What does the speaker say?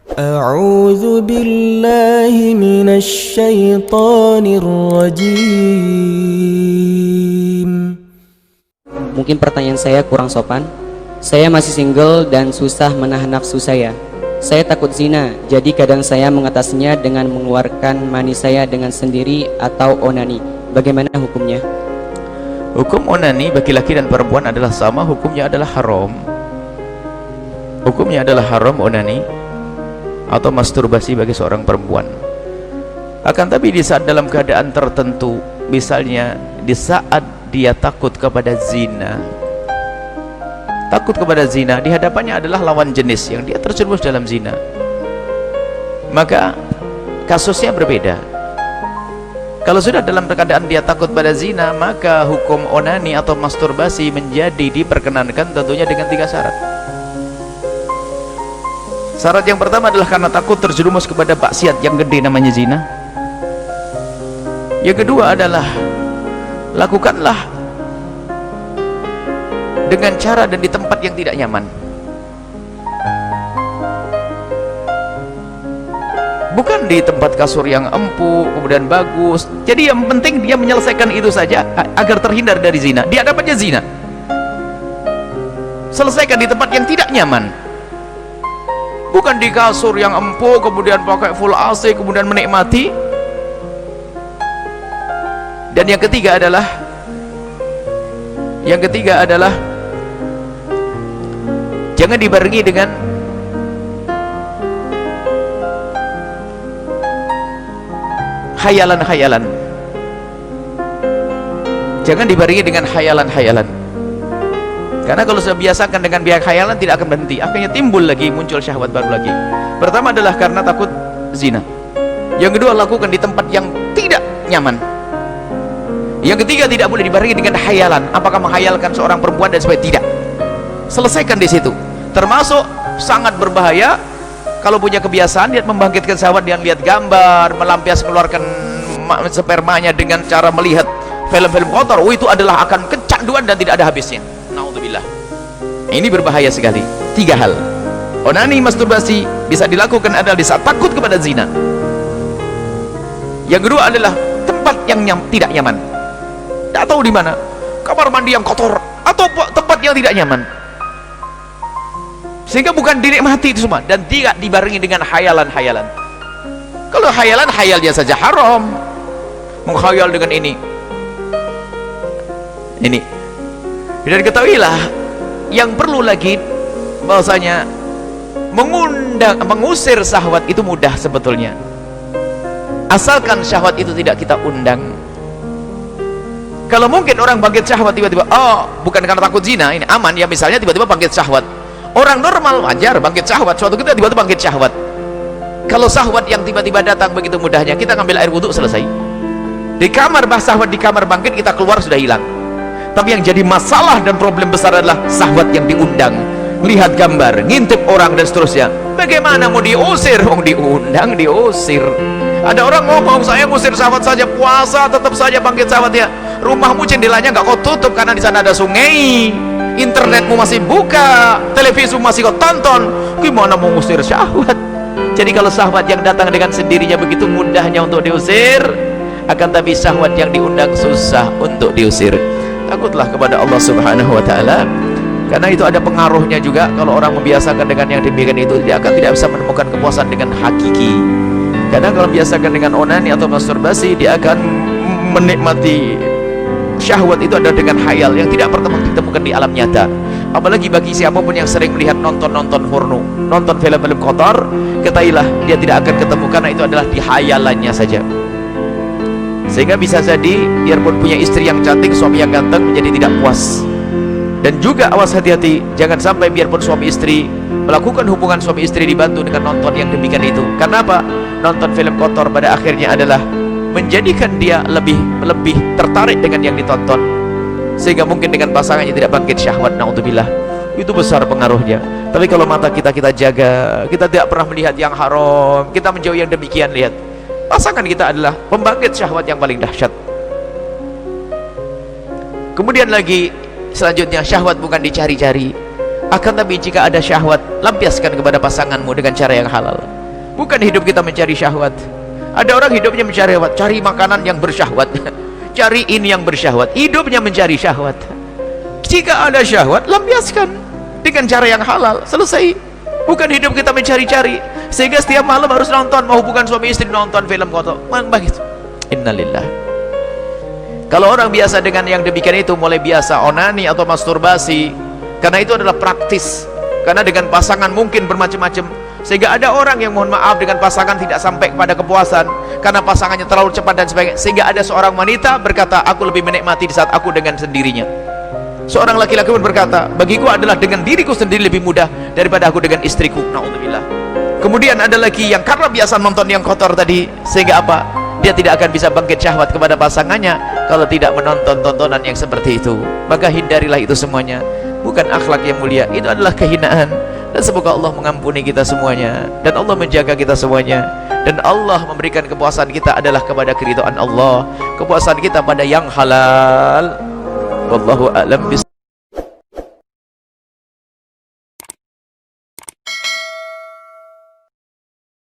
أعوذ بالله من الشيطان الرجيم. Mungkin pertanyaan saya kurang sopan. Saya masih single dan susah menahan nafsu saya. Saya takut zina, jadi kadang saya mengatasinya dengan mengeluarkan mani saya dengan sendiri atau onani. Bagaimana hukumnya? Hukum onani bagi laki dan perempuan adalah sama, hukumnya adalah haram. Hukumnya adalah haram onani atau masturbasi bagi seorang perempuan. Akan tapi di saat dalam keadaan tertentu, misalnya di saat dia takut kepada zina, di hadapannya adalah lawan jenis yang dia terjerumus dalam zina, maka kasusnya berbeda. Kalau sudah dalam keadaan dia takut pada zina, maka hukum onani atau masturbasi menjadi diperkenankan, tentunya dengan 3 syarat. Syarat yang pertama adalah karena takut terjerumus kepada maksiat yang gede namanya zina. Yang kedua adalah lakukanlah dengan cara dan di tempat yang tidak nyaman. Bukan di tempat kasur yang empuk kemudian bagus. Jadi yang penting dia menyelesaikan itu saja agar terhindar dari zina. Dia dapatnya zina, selesaikan di tempat yang tidak nyaman. Bukan di kasur yang empuk kemudian pakai full AC kemudian menikmati. Dan yang ketiga adalah jangan dibarengi dengan khayalan-khayalan. Jangan dibarengi dengan khayalan-khayalan. Karena kalau sudah biasakan dengan biar khayalan, tidak akan berhenti, akhirnya timbul lagi, muncul syahwat baru lagi. Pertama adalah karena takut zina. Yang kedua, lakukan di tempat yang tidak nyaman. Yang ketiga, tidak boleh dibarengi dengan khayalan. Apakah menghayalkan seorang perempuan dan sebagainya? Tidak. Selesaikan di situ. Termasuk sangat berbahaya kalau punya kebiasaan lihat membangkitkan syahwat dengan lihat gambar, melampiaskan, mengeluarkan spermanya dengan cara melihat film-film kotor. Itu adalah akan kecanduan dan tidak ada habisnya. Naudzubillah. Ini berbahaya sekali. 3 hal. Onani, masturbasi bisa dilakukan adalah di saat takut kepada zina. Yang kedua adalah tempat yang tidak nyaman. Tidak tahu di mana, kamar mandi yang kotor atau tempat yang tidak nyaman, sehingga bukan dinikmati itu semua, dan tidak dibarengi dengan khayalan-khayalan. Kalau khayalan, khayalnya saja haram. Menghayal dengan ini. Dan ketahuilah, yang perlu lagi bahwasanya mengusir syahwat itu mudah sebetulnya, asalkan syahwat itu tidak kita undang. Kalau mungkin orang bangkit syahwat tiba-tiba, bukan karena takut zina, ini aman ya, misalnya tiba-tiba bangkit syahwat. Orang normal wajar bangkit syahwat, suatu ketika tiba-tiba bangkit syahwat. Kalau syahwat yang tiba-tiba datang begitu mudahnya, kita ngambil air wudhu, selesai. Di kamar syahwat, di kamar bangkit, kita keluar sudah hilang. Tapi yang jadi masalah dan problem besar adalah syahwat yang diundang, lihat gambar, ngintip orang dan seterusnya. Bagaimana mau diusir? Diundang, diusir. Ada orang ngomong, saya ngusir syahwat saja, puasa tetap saja bangkit syahwatnya. Rumahmu jendelanya nggak kau tutup karena di sana ada sungai, internetmu masih buka, televisi masih kau tonton, gimana mau ngusir syahwat? Jadi kalau syahwat yang datang dengan sendirinya begitu mudahnya untuk diusir, akan tapi syahwat yang diundang susah untuk diusir. Takutlah kepada Allah Subhanahu wa ta'ala, karena itu ada pengaruhnya juga. Kalau orang membiasakan dengan yang demikian itu, dia akan tidak bisa menemukan kepuasan dengan hakiki. Karena kalau biasakan dengan onani atau masturbasi, dia akan menikmati syahwat itu adalah dengan khayal yang tidak pernah ditemukan di alam nyata. Apalagi bagi siapapun yang sering melihat nonton porno, nonton film-film kotor, ketahuilah dia tidak akan ketemu, karena itu adalah di khayalannya saja. Sehingga bisa jadi biarpun punya istri yang cantik, suami yang ganteng, menjadi tidak puas. Dan juga awas, hati-hati, jangan sampai biarpun suami istri melakukan hubungan suami istri dibantu dengan nonton yang demikian itu. Karena apa? Nonton film kotor pada akhirnya adalah menjadikan dia lebih tertarik dengan yang ditonton, sehingga mungkin dengan pasangannya tidak bangkit syahwat. Naudzubillah. Itu besar pengaruhnya. Tapi kalau mata kita jaga, kita tidak pernah melihat yang haram, kita menjauhi yang demikian, lihat pasangan kita adalah pembangkit syahwat yang paling dahsyat. Kemudian lagi selanjutnya, syahwat bukan dicari-cari, akan tapi jika ada syahwat, lampiaskan kepada pasanganmu dengan cara yang halal. Bukan hidup kita mencari syahwat. Ada orang hidupnya mencari syahwat, cari makanan yang bersyahwat, cari ini yang bersyahwat, hidupnya mencari syahwat. Jika ada syahwat, lampiaskan dengan cara yang halal, selesai. Bukan hidup kita mencari-cari sehingga setiap malam harus nonton, mau hubungan suami istri, nonton film kotor, begitu. Innalillah. Kalau orang biasa dengan yang demikian itu, mulai biasa onani atau masturbasi, karena itu adalah praktis, karena dengan pasangan mungkin bermacam-macam, sehingga ada orang yang mohon maaf dengan pasangan tidak sampai kepada kepuasan karena pasangannya terlalu cepat dan sebagainya, sehingga ada seorang wanita berkata, aku lebih menikmati di saat aku dengan sendirinya. Seorang laki-laki pun berkata, bagiku adalah dengan diriku sendiri lebih mudah daripada aku dengan istriku. Na'udzubillah. Kemudian ada lagi yang karena biasa nonton yang kotor tadi, sehingga apa? Dia tidak akan bisa bangkit syahwat kepada pasangannya kalau tidak menonton tontonan yang seperti itu. Maka hindarilah itu semuanya. Bukan akhlak yang mulia, itu adalah kehinaan. Dan semoga Allah mengampuni kita semuanya, dan Allah menjaga kita semuanya, dan Allah memberikan kepuasan kita adalah kepada keridhaan Allah, kepuasan kita pada yang halal. Wallahu a'lam bis